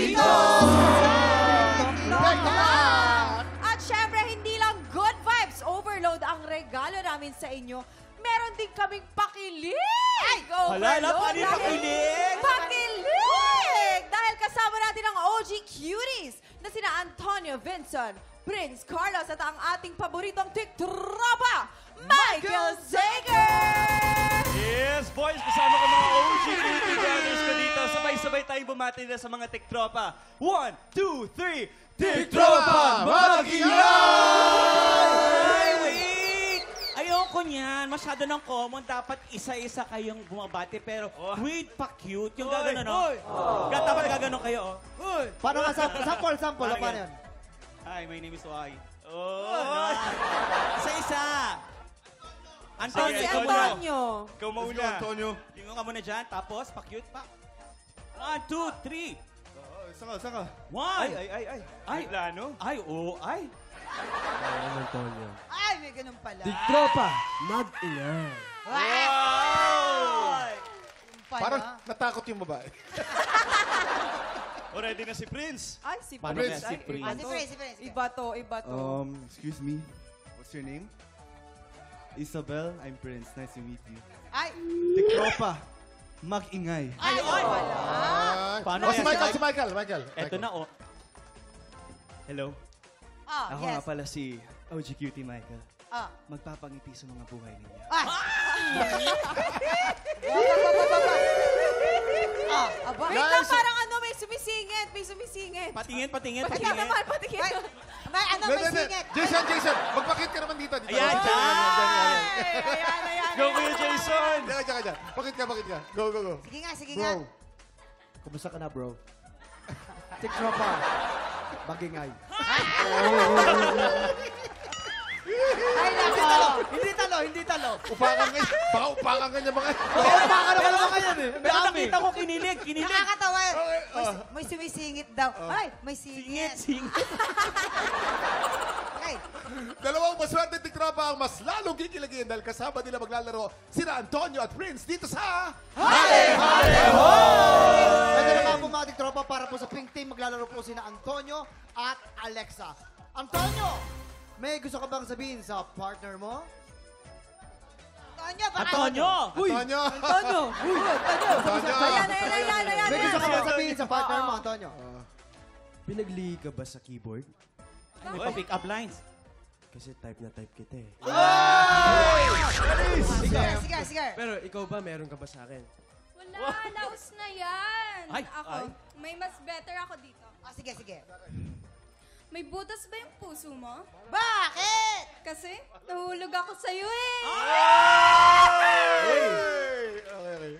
Dito! At syempre, hindi lang good vibes overload ang regalo namin sa inyo. Meron din kaming pakilig! Hala, paano yung pakilig? Pakilig! Dahil kasama natin ang OG cuties na sina Antonio Vincent, Prince Carlos at ang ating paboritong tiktropa, Michael Zager! Yes, boys! Kasama ko mga OG cutie brothers ko dito. Sabay-sabay tayong bumati na sa mga tiktropa. 1, 2, 3, tiktropa! Ay, wait! Ayoko niyan. Masyado ng common. Dapat isa-isa kayong bumabati. Pero with pa-cute. Yung gano'n, no? Dapat gaganon kayo, oh. Paano nga? Sample. Paano yan? Hi, my name is Wai. Oh! Isa-isa! Antonio, Si ikaw muna. Antonio. Ikaw mauna. Antonio. Tingnan ka muna dyan. Tapos, pa-cute pa. 1, 2, 3. Saka. 1. Ay, plano? Ay, oo, ay. Ay, may ganun pala. Tiktropa, mag-ingay. Wow! Parang natakot yung babae. O, ready na si Prince? Ay, si Paano Prince. kaya si Prince? Ay, Iba to. Excuse me. What's your name? Isabel, I'm Prince. Nice to meet you. Ay, Tiktropa, mag-ingay. ay, wala. Paano Si kaya Michael. Eto na, oh. Hello? Ah, Ako yes. nga pala si OG Cutie Michael. Ah. Magpapangiti sa mga buhay ninyo. Aba, wait lang, parang ano, may sumisingit. Patingin. Patingin naman. May ano, may singit. Jason, magpakit ka naman dito. Ayan, Ayan. Go, Kuya Jason! Diyan. Pakit ka. Go. Sige nga. Bro, kumusta ka na, bro? Tiktropa, mag-ingay. Ay, nako. Hindi talo. Upakan ka. Baka upakan ka niya mga. Baka naman naman yan eh. Pero nakita ko kinilig. Nakakatawa. May sumisingit daw. Ay, may singit. Singit. Ay, Dalawang maswerte tiktropa ang mas lalong kikilagin dahil kasama nila maglalaro sina Antonio at Prince dito sa... Pwede naman po mga tiktropa para po sa Pink Team. Maglalaro po sina Antonio at Alexa. Antonio, may gusto ka bang sabihin sa partner mo? Antonio, baka... Antonio! Antonio! Ayan. May gusto ka bang sabihin sa partner mo, Antonio? Pinagli ka ba sa keyboard? May pa-pick up lines. Kasi type na type kita eh. Sige. Pero ikaw ba, meron ka ba sa akin? Wala, laos na yan. Ay, Ako, may mas better ako dito. Sige. May butas ba yung puso mo? Bakit? Kasi nahulog ako sa'yo eh. Okay.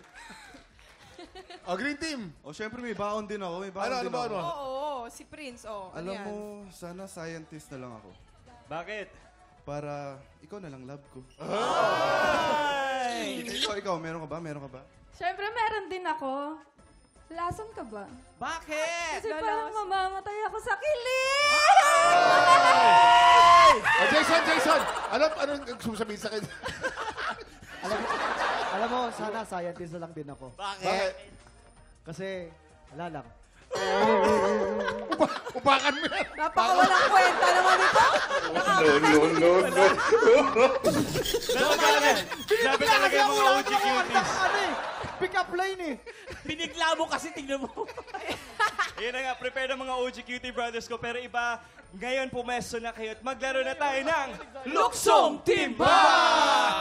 Green Team. O, syempre may baon din ako. Ano ba? Oo, si Prince. Alam mo, sana scientist na lang ako. Bakit? Para ikaw na lang love ko. Ay! Ikaw, meron ka ba? Siyempre meron din ako. Lason ka ba? Bakit? Kasi parang mamamatay ako sa kilig! Jason! Anong gusto mo sabihin sa akin? Alam mo, sana scientist na lang din ako. Bakit? Kasi, wala lang. Upakan mo yan. Napakawalang kwenta naman ito. Sabi talaga yung mga OG cuties. Pick up line eh. Binigla mo kasi, tingnan mo. Ayan na nga, prepare ng mga OG Cutie Brothers ko. Pero iba, ngayon pumesto na kayo at maglaro na tayo ng Luksong Timba!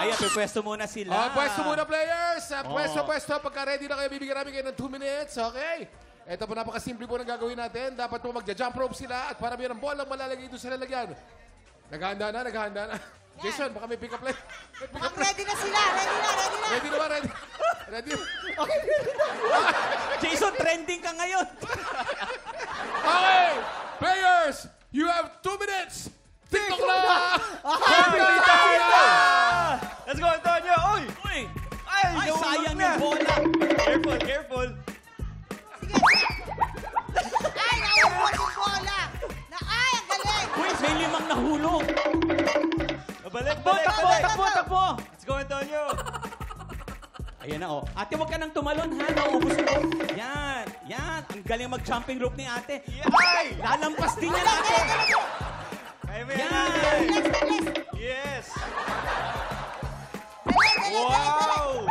Ayan, pwesto muna sila. Pwesto muna players. Pwesto. Pagka ready na kayo, bibigyan namin kayo ng 2 minutes. Okay? Ito po, napakasimple po ng gagawin natin. Dapat po magja-jump rope sila at para mayroong bola malalagay doon sa lalagyan. Naghahanda na. Jason, baka may pick-up line. Ready na sila. Ready na ba? Ready? Jason, trending ka ngayon. Okay! Players, you have 2 minutes. TikTok lang! Let's go, Antonio! Uy! Ay, sayang yung bola. Careful! Sige. Ay, naubos yung bola. Ang galing. Uy, may 5 nahulog. Balik! Takbo! Let's go, Antonio! Ayan na, oh. Ate, huwag ka nang tumalon, ha? Naubos mo. Yan. Yan, ang galing mag-jumping rope ni ate. Ay! Lalampas din yan ate. Kaya mo yan, Yan. ate. Next, next. Yes! Dali. Wow!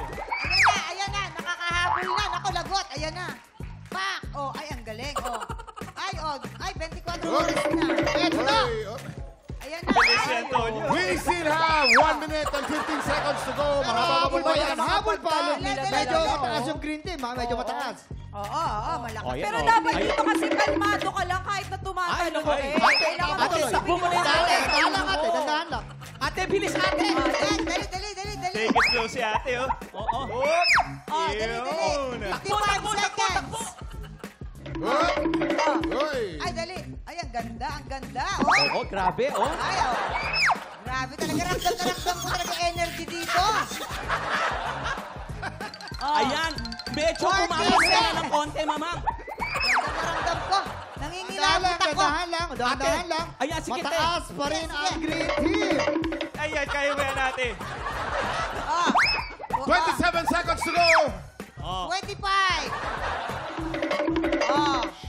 Ayan na. Nakakahabol na. Naku, lagot. Ayan na. Pak! Oh, ay, ang galing. Oh. Ay, 24 oras na. Eto na! Ayan na. Bilis si Antonio. We still have 1 minute and 15 seconds to go. Habol pa yan, Dali, habol pa. dali. Medyo mataas yung green team, ha? Medyo mataas. Oo, malaki. Oh, yan, Pero oh. dapat Ay. dito kasi kalmado ka lang kahit na Ay, tumatalong naku, ka. ay. Kailangan Ate, mo takbo mo na yan, Dali. ate. Dandahan lang. Ate, bilis ate. Dali. Take it slow si ate, oh. Oo. Oh! Oh, dali. Yun. 55 seconds. Hoy! Ay, dali. Ay, ang ganda. Oo, grabe, oh. Ay, grabe talaga. Ramdam ko talaga energy dito. Ayan, medyo 40 kumakas na seconds. ng konti, mamang. Ramdam ko. Nangingilabot ako. Dandahan lang. Ayan, sige, te. Mataas pa rin ang green team. Ayan, kaya mo yan, ate. 27 seconds to go. 25.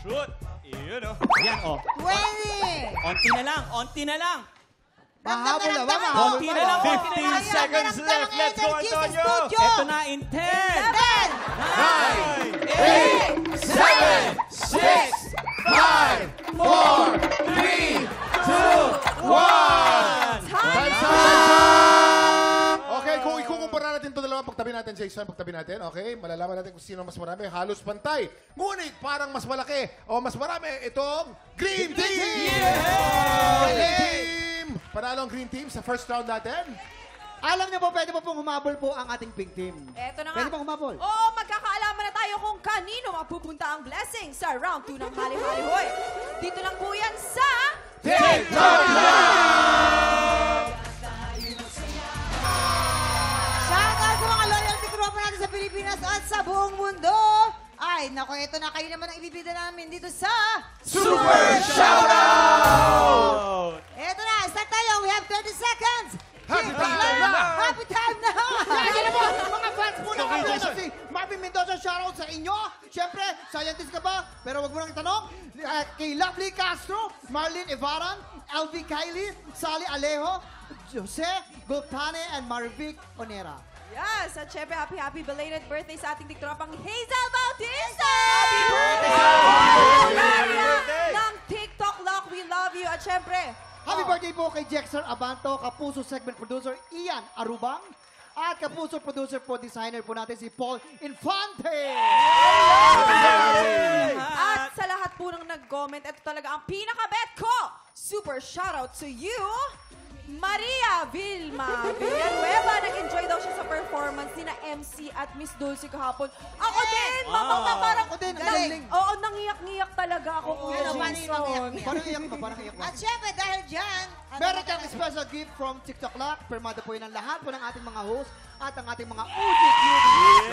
Shoot! Yun, oh. Ayan, oh. 20. Onti na lang. Mahabol na ba? Ramdam Mahabol Konti pa. na lang, 15 seconds left. Let's go, Antonio. Ito na in 10, 7. 9, 8, 7, 6, 5, 4, 3, 2, 1. Okay, kung ikukumpara natin ito dalawa, pagtabi natin, Jason, pagtabi natin, okay? Malalaman natin kung sino mas marami. Halos pantay. Ngunit parang mas malaki o mas marami itong Green Team! Green Team! Panalo ang Green Team sa first round natin. Alam niyo po, pwede po pong humabol po ang ating pink team. Eto na nga. Pwede pong humabol. Oo, magkakaalaman na tayo kung kanino mapupunta ang blessing sa round 2 ng Hali Hali Hoy. Dito lang po yan sa... Shoutout sa mga loyalty tropa natin sa Pilipinas at sa buong mundo. Ay, naku, ito na kayo naman ang ibibida namin dito sa... Super Shoutout! Eto na, start tayo. We have 30 seconds. Happy Keep time it na! up. Happy time na! Kaya po, mga fans po ng Okay, Kapila Jason. si Marvin Mendoza, shoutout sa inyo. Siyempre, scientist ka ba? Pero wag mo nang itanong. Kay Lovely Castro, Marlene Evaran, LV Kylie, Sally Alejo, Jose Gulpane, and Marvic Onera. Yes, at syempre, happy belated birthday sa ating tiktropang Hazel Bautista! Happy birthday! Happy birthday! Ng TikTok Lock, we love you. At syempre, Happy birthday po kay Jexer Abanto, Kapuso segment producer Ian Arubang, at Kapuso producer po designer po natin si Paul Infante. At sa lahat po ng nag-comment, ito talaga ang pinaka-bet ko. Super shoutout to you, Maria Vilma Villanueva. Nag-enjoy daw siya sa performance ni na MC at Miss Dulce kahapon. Ako din, mamang parang Ako din, ang nang- galing. Oo, nangiyak-ngiyak talaga ako. Kuya Jason. Parang iyak ba? Parang iyak ba? At syempre, dahil dyan, Meron kang special gift from TikTok Lock. Permado po yun ang lahat po ng ating mga host at ang ating mga OG cuties.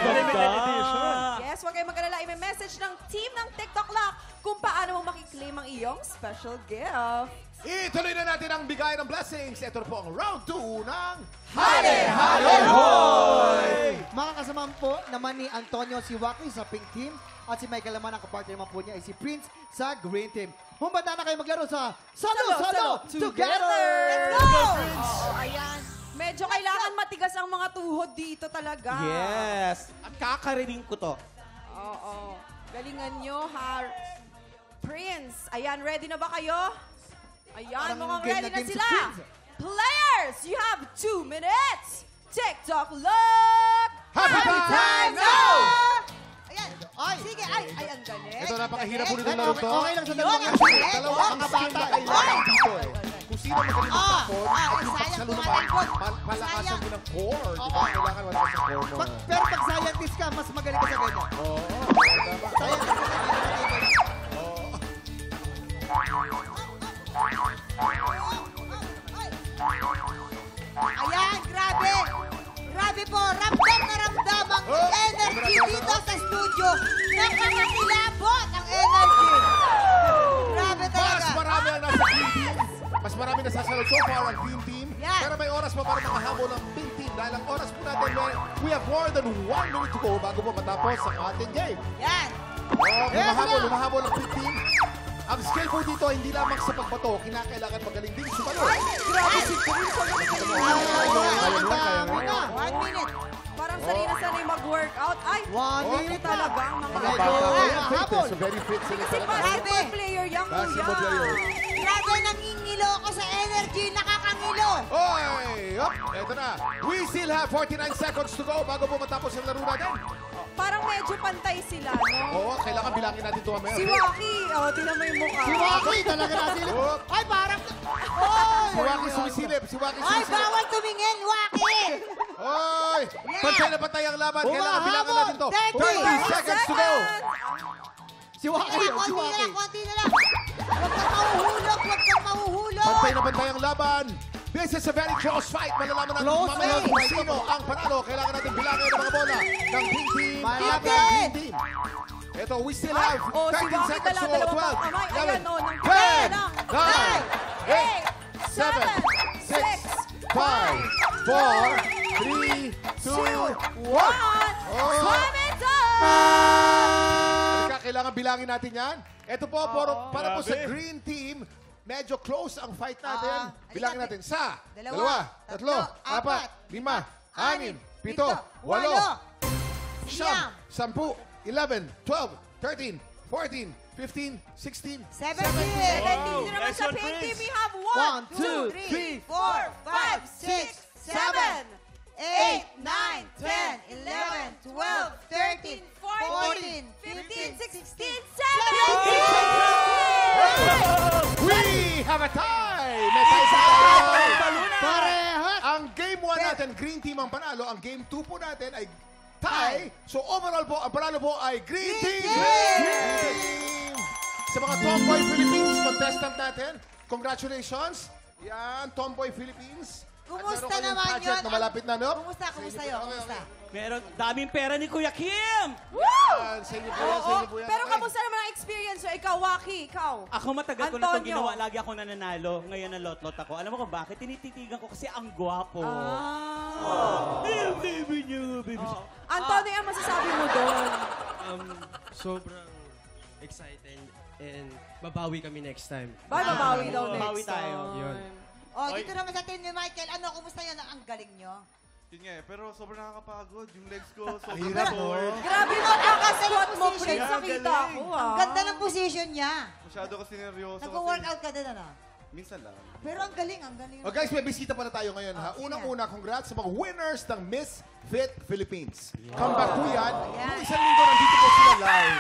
Limited edition. Yes, huwag kayong mag-alala. I-message ng team ng TikTok Lock kung paano mo makiklaim ang iyong special gift. Ituloy na natin ang bigay ng blessings. Ito na po ang round 2 ng Mga kasama po naman ni Antonio Siwaki sa Pink Team at si Michael naman, ang kapartner naman po niya ay si Prince sa Green Team. Humanda na kayo maglaro sa Salo Together! Let's go! Oh, ayan. Medyo kailangan matigas ang mga tuhod dito talaga. Yes. At kakarinig ko to. Oo. Galingan nyo, ha? Prince, ayan, ready na ba kayo? Ayan, Parang mukhang game ready na na game si sila. Prince. Players, you have 2 minutes. TikTok Lock! Happy time now! Ayan. Ay! Sige, ay, ang galing. Ito, napakahirap po Galing. nitong laro to. Okay lang sa dalawang Yun, yan. galing. Dalawa ang skill bata. na kailangan dito eh. Kung sino magaling magtakon, at yung sayang pagsalo kung naman, ating palakasan sayang. mo ng core. Di ba? Kailangan malakas ang core mo. Pero pag scientist ka, mas magaling ka sa ganyan. Oo. Tama. Scientist ka Ayan, grabe. Grabe po, ramdam na ramdam ang energy dito sa studio. Nakakakilabot ang energy. Grabe Mas talaga. marami ang nasa Green Team. Mas marami nasasalot so far ang Green Team. Yan. Pero may oras pa para makahabol ang Pink Team. Dahil ang oras po natin, we have more than 1 minute to go bago po matapos ang ating game. Yan. Lumahabol ang pink team. Ang skill po dito, hindi lamang sa pagbato, kinakailangan magaling din sumalo. Grabe si Chris. Kaya mo na. 1 minute. Parang sanay mag-workout. Ay, 1 minute talaga ang mga Mga bata, fit, very fit sila Kasi talaga. basketball player yan, Basketball kuya. player. Grabe, nangingilo ako sa energy. Nakakangilo. Oy! Up! Eto na. We still have 49 seconds to go bago po matapos ang laro natin. Parang medyo pantay sila, no? Oo, kailangan bilangin natin ito mamaya. Si Waki, tinan mo yung mukha. Si Waki talaga nasilip. Up! Ay, parang... Si Waki sumisilip. Ay, bawal tumingin, Waki. Oy! Pantay na pantay ang laban. Kailangan bilangan natin to. 30 seconds to go. Si Waki. Si Waki. Konti na lang. Huwag kang mahuhulog, huwag kang mahuhulog. Pantay na pantay ang laban. This is a very close fight. Malalaman natin Close mamaya fight. kung sino ang panalo. Kailangan natin bilangin ang mga bola ng pink team. Malapit. At ng green team. Ito, we still have Oh, si 13 Waki seconds to go. dala-dalawa 12, pang kamay. 11, Ayan, oh, ng 10, 9, 8, 7, 6, 5, 4, 3, 2, 1. Swimming time! Kailangan bilangin natin yan. Ito po, para po sa green team, medyo close ang fight natin. Bilangin natin sa 2, 3, 4, 5, 6, 7, 8, 9, 10, 11, 12, 13, 14, 15, 16, 17. 17 naman Nice sa one, pink team. Prince. We have 1, 1, 2, 3, 4, 5, 6, 7, 8, 9, 10, 11, 12, 13, 14, 15, 16, 17! we have a tie! May tie sa tayo! Parehas. Ang game 1 natin, green team ang panalo. Ang game 2 po natin ay tie. So overall po, ang panalo po ay green team! Green team! Sa mga Tomboy Philippines contestant natin, congratulations! Yan, Tomboy Philippines. At Kumusta meron kayong naman project yun? na malapit na, no? Kumusta yun? Kumusta? Meron daming pera ni Kuya Kim. Yan, sa inyo po yan, sa Oo, inyo po yan. pero Okay. kamusta naman ang experience mo? Ikaw, Waki, ikaw. Ako matagal ko na itong Antonio. ginawa. Lagi ako nananalo. Ngayon na lot-lot ako. Alam mo kung bakit? Tinititigan ko kasi ang gwapo. Baby niyo, baby. Antonio, ang masasabi mo doon? Sobrang excited and babawi kami next time. Babawi daw next Bawi tayo. time. Yun. Oh, dito naman sa team ni Michael. Ano, kumusta yun? Ang galing nyo. Yun nga pero sobrang nakakapagod. Yung legs ko, Ang sobrang hirap, sore. no? Grabe mo, kakasquat mo, Position. Prince, nakita Galing. ko, Ang ganda ng position niya. Masyado kasi nervyoso. Nag-workout ka din, ano? Minsan lang. Pero ang galing, ang galing. Oh, guys, may bisita pala tayo ngayon, ha? sige. Unang-una, congrats sa mga winners ng Miss Fit Philippines. Comeback po yan. Ayan. Nung isang linggo, nandito po sila live.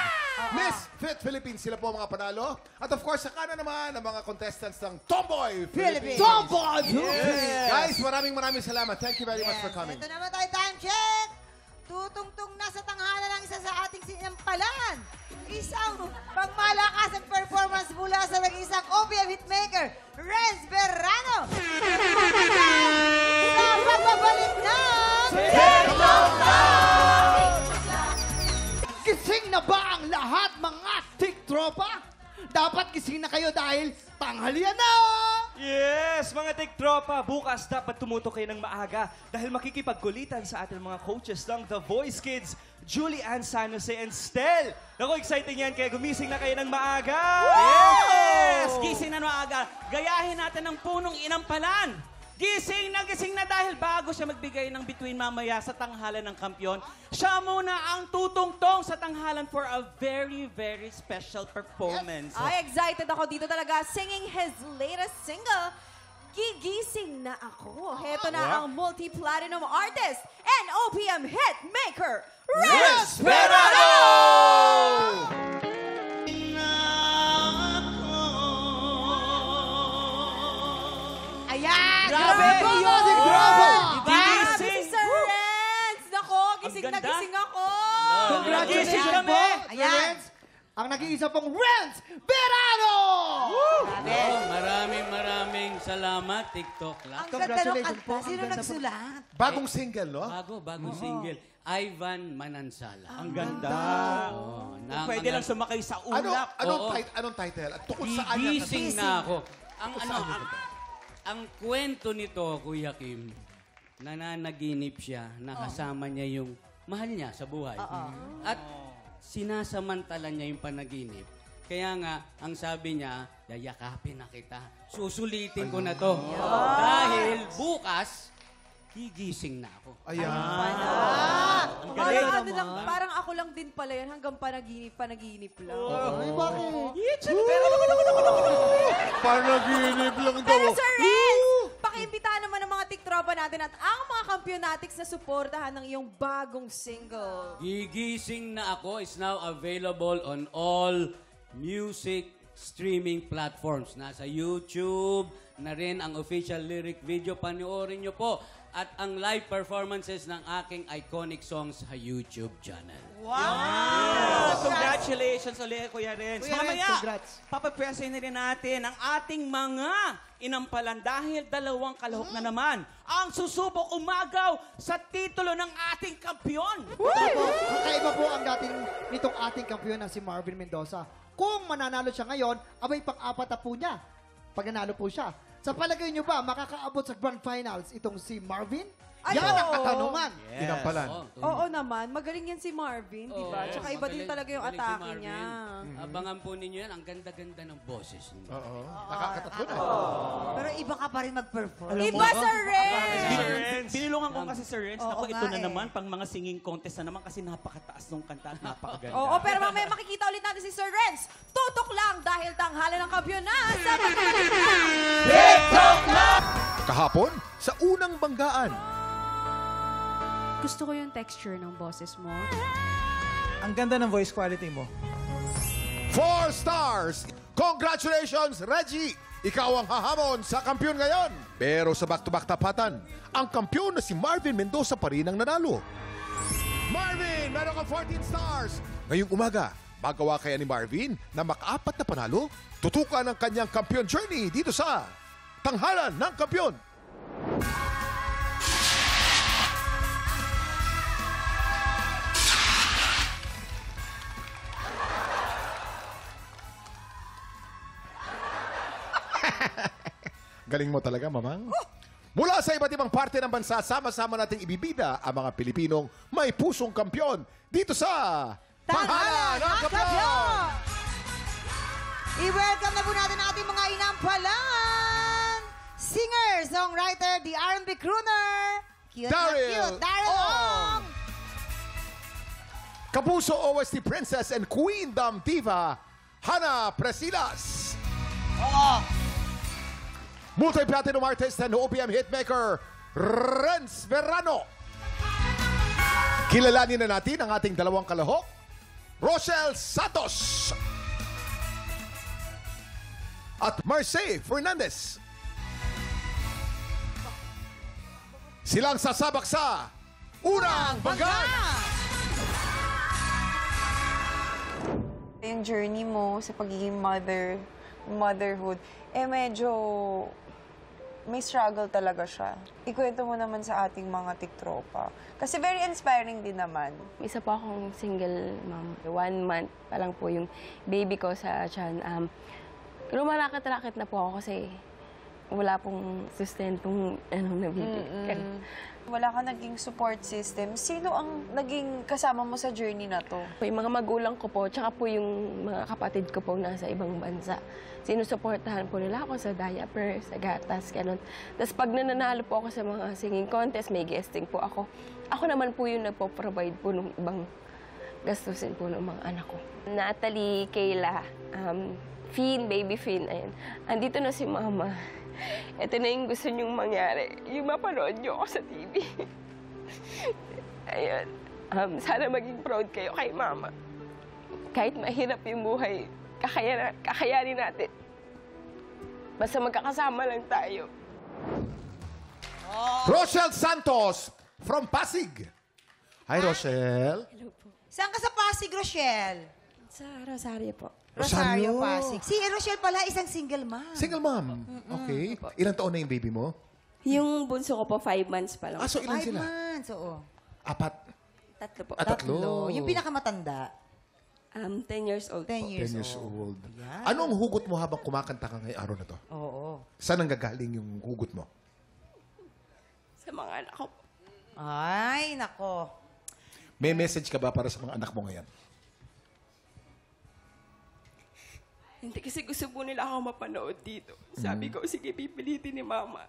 Miss Fit Philippines, sila po ang mga panalo. At of course, sa kanan naman, ang mga contestants ng Tomboy Philippines. Tomboy! Guys, maraming salamat. Thank you very much for coming. Ito naman tayo, time check. Tutungtong na sa tanghalan ng isa sa ating sinampalan. Isang pangmalakasang performance mula sa nag-isang OPM hitmaker, Renz Berrano. Sa pagbabalik ng... Gising na ba ang lahat mga tiktropa? Dapat gising na kayo dahil tanghalian na! Yes, mga tiktropa, bukas dapat tumutok kayo ng maaga dahil makikipagkulitan sa ating mga coaches ng The Voice Kids, Julie Ann San Jose and Stel. Naku, exciting yan, kaya gumising na kayo ng maaga! Yes! Gising na maaga. Gayahin natin ang punong inampalan. Gising na dahil bago siya magbigay ng bituin mamaya sa tanghalan ng kampiyon, siya muna ang tutungtong sa tanghalan for a very, very special performance. Ay, excited ako dito talaga. Singing his latest single, Gigising na Ako. Heto na ang multi-platinum artist and OPM hit maker, Renz Berrano! Ayan! Grabe! Grabe! Gising! Si Sir Renz! Nako, gising na ganda. gising ako! Congratulations Gising po, kami! Ayan. Renz! Ang nag-iisa pong Renz Berrano! Maraming salamat, TikTok lang. Ang ganda ng Congratulations kanta. po. Ang Sino ganda po. nagsulat? Bagong single, no? Bagong single, Ivan Manansala. Ang ganda. Oh, Pwede lang sumakay sa ulap. Anong title? At tungkol saan yan? Gigising na ako. Ang kwento nito, Kuya Kim, nananaginip siya, nakasama niya yung mahal niya sa buhay. At sinasamantala niya yung panaginip. Kaya nga, ang sabi niya, yayakapin na kita. Susulitin ko na to. Dahil bukas, gigising na ako. Ayan. Parang ano lang, parang ako lang din pala yan hanggang panaginip lang. Ay, bakit? Panaginip lang daw. Pero Sir Renz, pakiimbitahan naman ng mga tiktropa natin at ang mga kampionatics na suportahan ng iyong bagong single. Gigising na ako is now available on all music streaming platforms. Nasa YouTube na rin ang official lyric video. Panoorin nyo po. At ang live performances ng aking iconic songs sa YouTube channel. Congratulations ulit, Kuya Renz. Kuya Renz, Mamaya, congrats. papapresyo na rin natin ang ating mga inampalan dahil dalawang kalahok na naman ang susubok umagaw sa titulo ng ating kampiyon. Kakaiba po ang dating nitong ating kampiyon na si Marvin Mendoza. Kung mananalo siya ngayon, abay pang-apat na po niya. Pag nanalo po siya. Sa palagay niyo ba, makakaabot sa grand finals itong si Marvin? Ay, Yan ang oo. katanungan. Inampalan. Oo naman, magaling yan si Marvin, di ba? Yes. Tsaka iba din Magaling- talaga yung magaling si atake Marvin. niya. Abangan po ninyo yan. Ang ganda-ganda ng boses niya. Oo. Nakakatatlo na. Pero iba ka pa rin mag-perform. Iba, Sir Renz! Binilungan ko kasi Sir Renz. Oo Ako, ito nga na eh. naman, pang mga singing contest na naman kasi napakataas ng kanta at napakaganda. Oo, pero mamaya makikita ulit natin si Sir Renz. Tutok lang dahil tanghalan ng kampyonan sa Kahapon, sa unang banggaan, Gusto ko yung texture ng boses mo. Ang ganda ng voice quality mo. 4 stars! Congratulations, Reggie! Ikaw ang hahamon sa kampiyon ngayon. Pero sa back-to-back tapatan, ang kampiyon na si Marvin Mendoza pa rin ang nanalo. Marvin, meron kang 14 stars! Ngayong umaga, magawa kaya ni Marvin na makaapat na panalo? Tutukan ang kanyang kampiyon journey dito sa Tanghalan ng Kampiyon. Galing mo talaga, Mamang. Mula sa iba't ibang parte ng bansa, sama-sama nating ibibida ang mga Pilipinong may pusong kampiyon dito sa Tanghalan ng Kampiyon! I-welcome na po natin ang ating mga inampalan! Singer, songwriter, the R&B crooner, cute na Daryl cute, Daryl Ong! Kapuso OST Princess and Queen Dam Diva, Hana Presilas. Multi-platinum artist and OPM hitmaker, Renz Verano. Kilalanin na natin ang ating dalawang kalahok, Rochelle Santos at Marce Fernandez. Silang sasabak sa unang banggaan. Yung journey mo sa pagiging motherhood, medyo may struggle talaga siya. Ikwento mo naman sa ating mga tiktropa. Kasi very inspiring din naman. Isa po akong single mom. 1 month pa lang po yung baby ko sa tiyan. Lumalakit-lakit na po ako kasi wala pong sustentong nabibigay. Wala ka naging support system. Sino ang naging kasama mo sa journey na to? Yung mga magulang ko po, tsaka po yung mga kapatid ko po nasa ibang bansa. Sinusuportahan po nila ako sa diaper, sa gatas, gano'n. Tapos pag nananalo po ako sa mga singing contest, may guesting po ako. Ako naman po yung nagpo-provide po ng ibang gastusin po ng mga anak ko. Natalie, Kayla, Finn, baby Finn, ayun. Andito na si Mama. Ito na yung gusto niyong mangyari. Yung mapanood niyo ako sa TV. Ayun. Sana maging proud kayo kay Mama. Kahit mahirap yung buhay, kakayanin natin. Basta magkakasama lang tayo. Rochelle Santos from Pasig. Hi, Rochelle. Hello po. Saan ka sa Pasig, Rochelle? Sa Rosario po. Rosario, Pasig. Si Rochelle pala, isang single mom. Single mom. Okay. Ilang taon na yung baby mo? Yung bunso ko po, 5 months pa lang. So ilan 5 sila? months, oo. 4. 3 po. Tatlo. Yung pinakamatanda. 10 years old 10 po. years 10 years old. old. Anong hugot mo habang kumakanta ka ngayong araw na to? Oo. Saan nanggagaling yung hugot mo? Sa mga anak ko. Ay, nako. May message ka ba para sa mga anak mo ngayon? Hindi kasi gusto po nila ako mapanood dito. Sabi ko, sige, pipilitin ni Mama.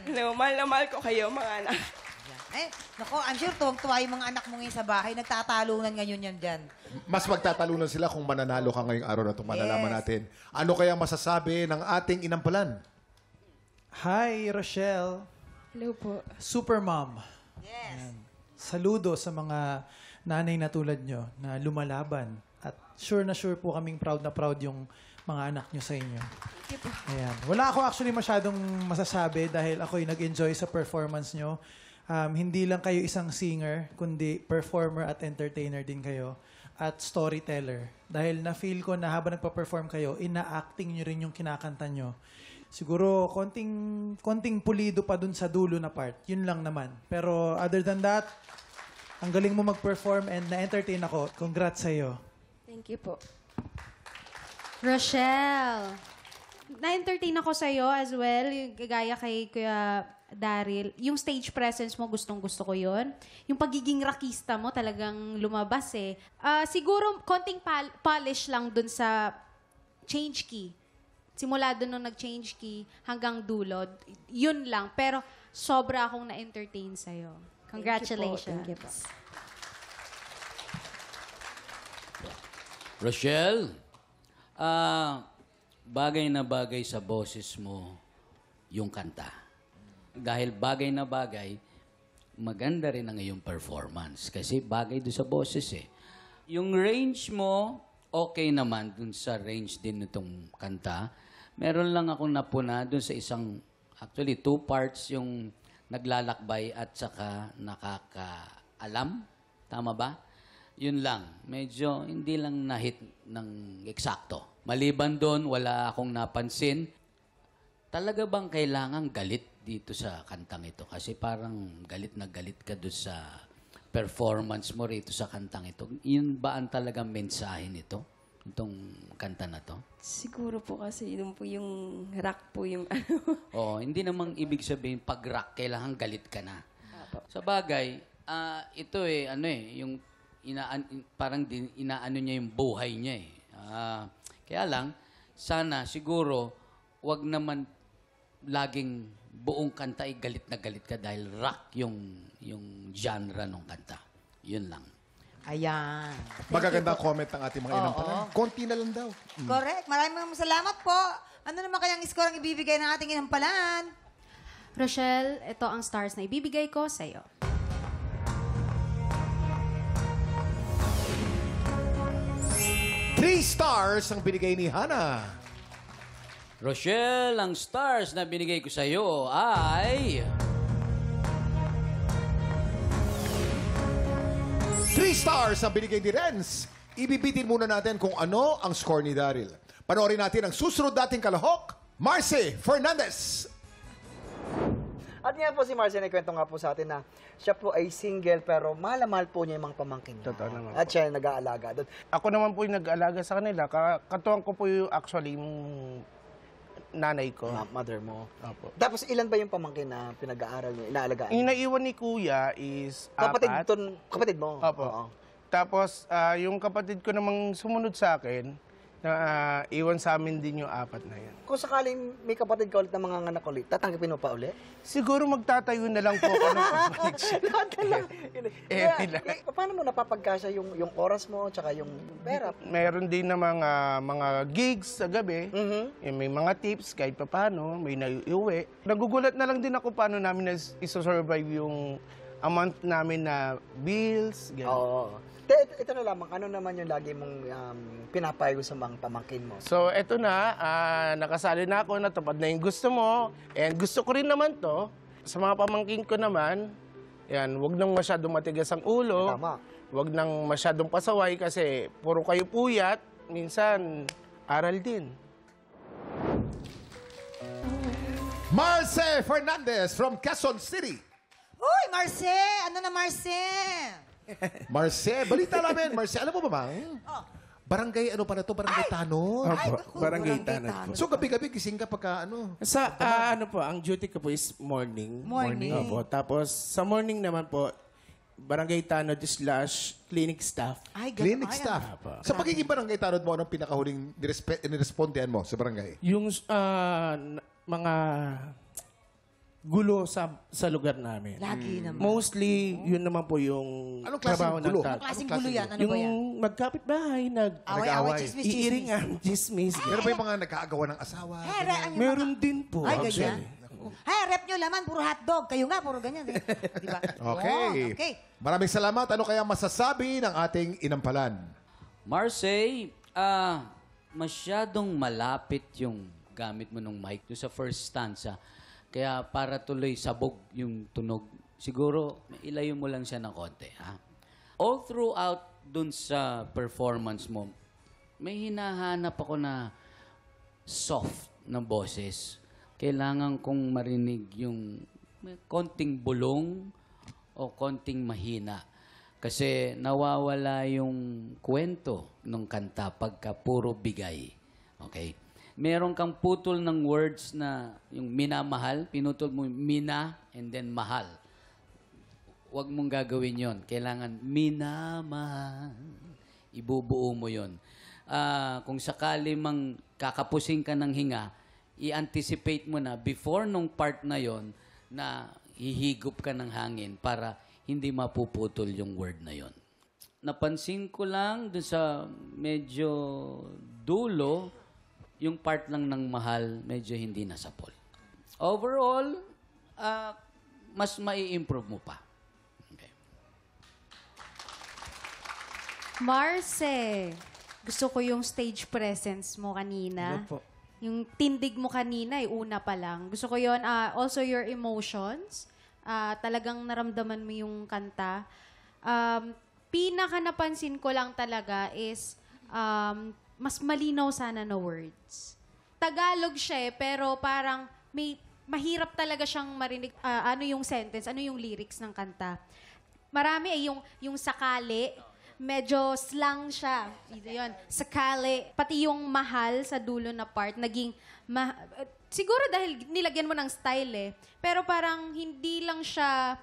Hello, mahal na mahal ko kayo, mga anak. Eh, nako, I'm sure tuwang-tuwa yung mga anak mo ngayon sa bahay. Nagtatalunan ngayon yan dyan. Mas magtatalunan sila kung mananalo ka ngayong araw na ito. Malalaman natin. Ano kaya masasabi ng ating inampalan? Hi, Rochelle. Hello po. Super mom. Yes. Ayan. Saludo sa mga nanay na tulad nyo na lumalaban. At sure na sure po kaming proud na proud yung mga anak nyo sa inyo. Ayan. Wala ako actually masyadong masasabi dahil ako'y nag-enjoy sa performance nyo. Hindi lang kayo isang singer, kundi performer at entertainer din kayo. At storyteller. Dahil na-feel ko na habang nagpa-perform kayo, ina-acting nyo rin yung kinakanta nyo. Siguro, konting pulido pa dun sa dulo na part. Yun lang naman. Pero other than that, ang galing mo mag-perform and na-entertain ako. Congrats sa'yo. Thank you po. Rochelle, na-entertain ako sa'yo as well, yung gaya kay Kuya Daryl. Yung stage presence mo, gustong-gusto ko yun. Yung pagiging rockista mo, talagang lumabas eh. Siguro, konting polish lang dun sa change key. Simula dun nung nag-change key hanggang dulo, yun lang. Pero sobra akong na-entertain sa'yo. Congratulations. Thank you po. Rochelle, bagay na bagay sa boses mo yung kanta. Dahil bagay na bagay, maganda rin ang iyong performance. Kasi bagay doon sa boses eh. Yung range mo, okay naman dun sa range din nitong kanta. Meron lang akong napuna dun sa isang, actually 2 parts yung naglalakbay at saka nakakaalam. Tama ba? Yun lang. Medyo hindi lang na-hit ng eksakto. Maliban doon, wala akong napansin. Talaga bang kailangan galit dito sa kantang ito? Kasi parang galit na galit ka doon sa performance mo rito sa kantang ito. Yun ba ang talagang mensahe nito? Itong kanta na to? Siguro po kasi yun po yung rock po yung ano. Oo, hindi namang ibig sabihin pag rock, kailangan galit ka na. Sa bagay, ito eh, ano eh, yung parang inaano niya yung buhay niya eh. Kaya lang, sana siguro, wag naman laging buong kanta ay galit na galit ka dahil rock yung genre ng kanta. Yun lang. Ayan. Magagandang comment ng ating mga inampalan. Konti na lang daw. Correct. Maraming salamat po. Ano naman kayang score ang ibibigay ng ating inampalan? Rochelle, ito ang stars na ibibigay ko sa'yo. Three stars ang binigay ni Hannah. Rochelle, ang stars na binigay ko sa iyo ay 3 stars ang binigay ni Renz. Ibibitin muna natin kung ano ang score ni Daryl. Panoorin natin ang susunod dating kalahok, Marcy Fernandez. At nga po si Marcy, nagkwento nga po sa atin na siya po ay single pero mahal na mahal po niya yung mga pamangkin niya. Totoo naman At siya yung nag-aalaga doon. Ako naman po yung nag-aalaga sa kanila. Katuwang ko po yung actually yung nanay ko. Mother mo. Opo. Tapos ilan ba yung pamangkin na pinag-aaral niyo, inaalagaan? Yung naiwan ni Kuya is Kapatid mo? Opo. Oo. Tapos yung kapatid ko namang sumunod sa akin, na iwan sa amin din yung 4 na yan. Kung sakaling may kapatid ka ulit na mga anak ulit, tatanggapin mo pa ulit? Siguro magtatayo na lang po ako ng kapatid siya. Paano mo napapagkasya yung oras mo tsaka yung pera? Meron din na mga gigs sa gabi. May mga tips kahit pa paano, may naiuwi. Nagugulat na lang din ako paano namin isosurvive yung a month namin na bills. Ganun. Oo. Ito na lamang, ano naman yung lagi mong pinapayo sa mga pamangkin mo? So, eto na, nakasali na ako, natupad na yung gusto mo. And gusto ko rin naman to, sa mga pamangkin ko naman, yan, wag nang masyadong matigas ang ulo. Tama. Wag nang masyadong pasaway kasi puro kayo puyat, minsan aral din. Marcy Fernandez from Quezon City. Uy, Marce! Ano na, Marce? Marcy, balita namin. Marcy, alam mo ba, Mang? Barangay, ano pa na to? Barangay Tanod. Opo, Barangay Tanod po. So, gabi-gabi gising ka pagka ano? Sa, ano po, ang duty ko po is morning. Morning. Opo, tapos sa morning naman po, barangay tanod / clinic staff. Ay, Clinic staff. Sa pagiging barangay tanod mo, anong pinakahuling nirespondehan mo sa barangay? Yung mga gulo sa lugar namin. Lagi naman. Mostly, yun naman po yung Anong klaseng trabaho ng gulo? tag. Anong klaseng gulo yan? Ano yung ba yan? magkapit-bahay, Away-away, chismis. iiringan, chismis. Meron ba yung mga nagkaagawa ng asawa? Meron din po. Ay, actually. ganyan. Ay, rep nyo laman, puro hotdog. Kayo nga, puro ganyan. Di ba? Okay. Okay. Maraming salamat. Ano kaya masasabi ng ating inampalan? Marcy, masyadong malapit yung gamit mo ng mic doon sa first stanza. Kaya para tuloy sabog yung tunog, siguro ilayo mo lang siya ng konti. Ha? All throughout doon sa performance mo, may hinahanap ako na soft na boses. Kailangan kong marinig yung may konting bulong o konting mahina. Kasi nawawala yung kwento ng kanta pagka puro bigay. Okay? Meron kang putol ng words na yung minamahal, pinutol mo mina and then mahal. Huwag mong gagawin yon. Kailangan minamahal. Ibubuo mo yon. Kung sakali mang kakapusing ka ng hinga, i-anticipate mo na before nung part na yon na hihigop ka ng hangin para hindi mapuputol yung word na yon. Napansin ko lang dun sa medyo dulo, yung part lang ng mahal, medyo hindi nasapol. Overall, mas mai-improve mo pa. Okay. Marce, gusto ko yung stage presence mo kanina. Yung tindig mo kanina, una pa lang. Gusto ko yon. Also, your emotions. Talagang naramdaman mo yung kanta. Pinaka napansin ko lang talaga is mas malinaw sana na words. Tagalog siya pero parang may mahirap talaga siyang marinig ano yung sentence, ano yung lyrics ng kanta. Marami yung sakali, medyo slang siya. Yun, sakali. Pati yung mahal sa dulo na part, naging siguro dahil nilagyan mo ng style pero parang hindi lang siya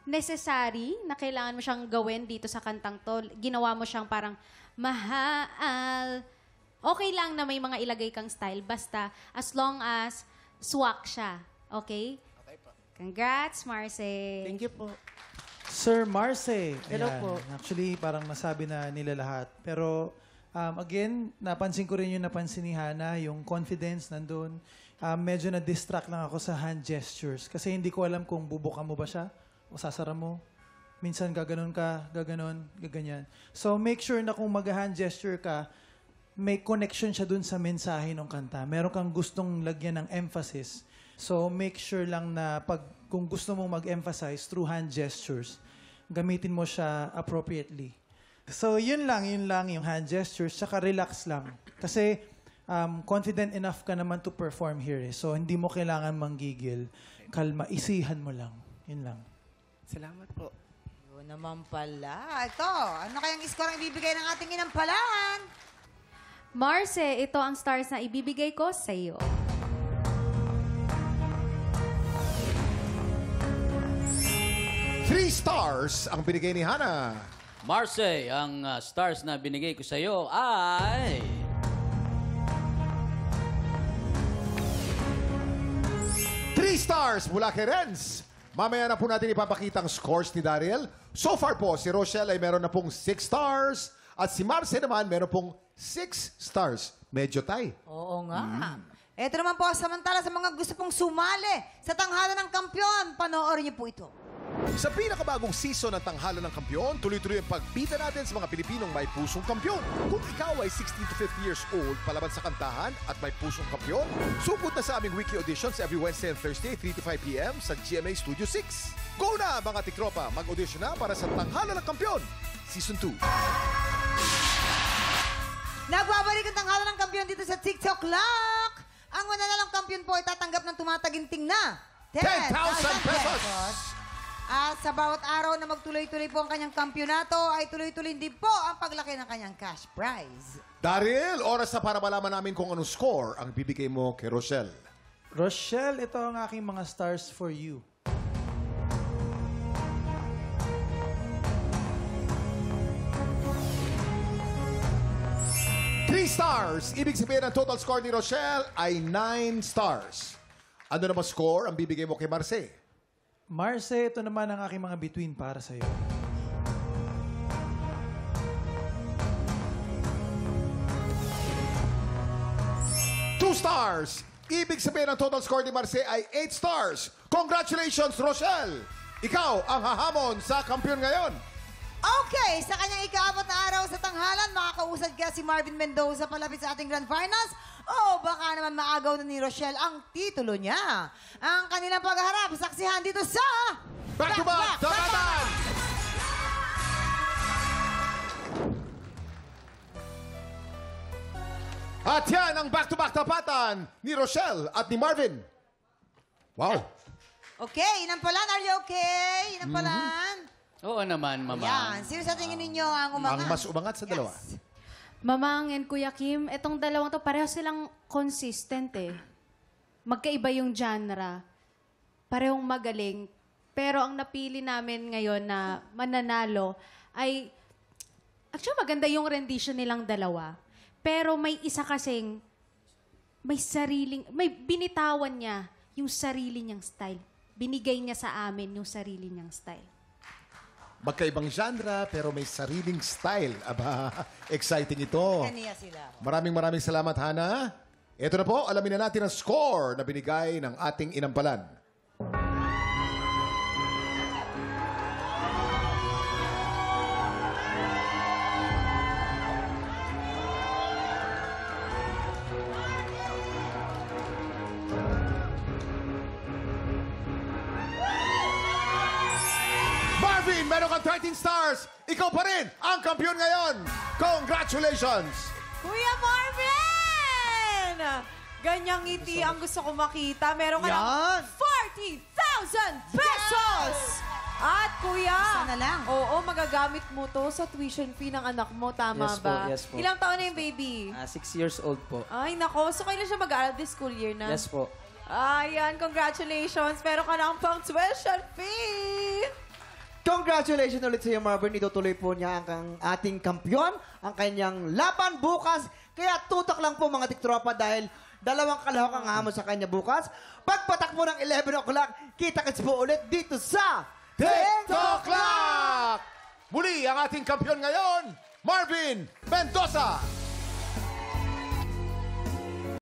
necessary na kailangan mo siyang gawin dito sa kantang to. Ginawa mo siyang parang mahal. Okay lang na may mga ilagay kang style basta as long as swak siya. Okay? Okay po. Congrats, Marce. Thank you po. Sir Marce. Hello Ayan. po. Actually, parang nasabi na nila lahat. Pero, again, napansin ko rin yung napansin ni Hana, yung confidence nandun. Medyo na-distract lang ako sa hand gestures. Kasi hindi ko alam kung bubuka mo ba siya o sasara mo. Minsan gaganon ka, gaganon, gaganyan. So, make sure na kung mag-hand gesture ka, may connection siya dun sa mensahe ng kanta. Meron kang gustong lagyan ng emphasis. So, make sure lang na kung gusto mong mag-emphasize through hand gestures, gamitin mo siya appropriately. So, yun lang yung hand gestures, tsaka relax lang. Kasi, confident enough ka naman to perform here. So, hindi mo kailangan manggigil. Kalma, isihan mo lang. Yun lang. Salamat po. Yun naman pala. Ito, ano kayang score ang ibibigay ng ating inampalan? Marce, ito ang stars na ibibigay ko sa iyo. Three stars ang binigay ni Hana. Marce, ang stars na binigay ko sa iyo ay... 3 stars mula kay Renz. Mamaya na po natin ipapakita ang scores ni Daryl. So far po, si Rochelle ay meron na pong 6 stars. At si Marce naman, meron pong 6 stars. Medyo tay. Oo nga. Ito naman po, samantala sa mga gusto pong sumali sa Tanghalan ng Kampiyon, panoorin niyo po ito. Sa pinakabagong season ng Tanghalan ng Kampiyon, tuloy-tuloy ang pagbida natin sa mga Pilipinong may pusong kampiyon. Kung ikaw ay 16 to 50 years old, palaban sa kantahan at may pusong kampiyon, supot na sa aming weekly auditions every Wednesday and Thursday, 3 to 5 p.m. sa GMA Studio 6. Go na mga tiktropa, mag-audition na para sa Tanghalan ng Kampiyon, Season 2. Nagbabalik ang Tanghalan ng Kampiyon dito sa TikTok Clock. Ang mananalang kampiyon po ay tatanggap ng tumataginting na 10,000 pesos! At sa bawat araw na magtuloy-tuloy po ang kanyang kampyonato, ay tuloy-tuloy din po ang paglaki ng kanyang cash prize. Daryl, oras na para malaman namin kung anong score ang bibigay mo kay Rochelle. Rochelle, ito ang aking mga stars for you. 3 stars. Ibig sabihin ang total score ni Rochelle ay 9 stars. Ano naman score ang bibigay mo kay Marce? Marce, ito naman ang aking mga bituin para sa'yo. Two stars. Ibig sabihin ang total score ni Marce ay 8 stars. Congratulations, Rochelle! Ikaw ang hahamon sa kampiyon ngayon. Okay, sa kanyang ika-4 na araw sa tanghalan, makakausad kaya si Marvin Mendoza palapit sa ating Grand Finals o baka naman maagaw na ni Rochelle ang titulo niya. Ang kanilang pagharap, saksihan dito sa... Back-to-back, Tapatan! At yan ang back-to-back tapatan ni Rochelle at ni Marvin. Wow. Okay, inampalan, are you okay? Inampalan? Oo naman, Mama. Yan, sino sa tingin ninyo ang umangat? Ang mas umangat sa dalawa. Mamang and Kuya Kim, itong dalawang to, pareho silang consistent eh. Magkaiba yung genre. Parehong magaling. Pero ang napili namin ngayon na mananalo ay... Actually, maganda yung rendition nilang dalawa. Pero may isa kasing... May binitawan niya yung sarili niyang style. Binigay niya sa amin yung sarili niyang style. Magkaibang genre pero may sariling style. Aba, exciting ito. Kaniya sila. Maraming salamat, Hana. Ito na po, alamin na natin ang score na binigay ng ating inampalan. Marvin, meron kang 13 stars. Ikaw pa rin ang kampiyon ngayon. Congratulations! Kuya Marvin! Ganyang ngiti ang gusto ko makita. Meron ka ng 40,000 pesos! At kuya, Sana lang. Oo, magagamit mo to sa tuition fee ng anak mo. Tama Yes po, ba? yes po. Ilang taon na yung baby? 6 years old po. Ay, nako. So, kailan siya mag-aaral this school year na? Yes po. Ayan, congratulations. Meron ka ng pang tuition fee! Congratulations ulit sa iyo, Marvin. Itutuloy po niya ang ating kampyon, ang kanyang laban bukas. Kaya tutok lang po mga tiktropa dahil dalawang kalahok ang hamon sa kanya bukas. Pagpatak mo ng 11 o'clock, kita-kits po ulit dito sa TikTok Clock! Muli ang ating kampiyon ngayon, Marvin Mendoza!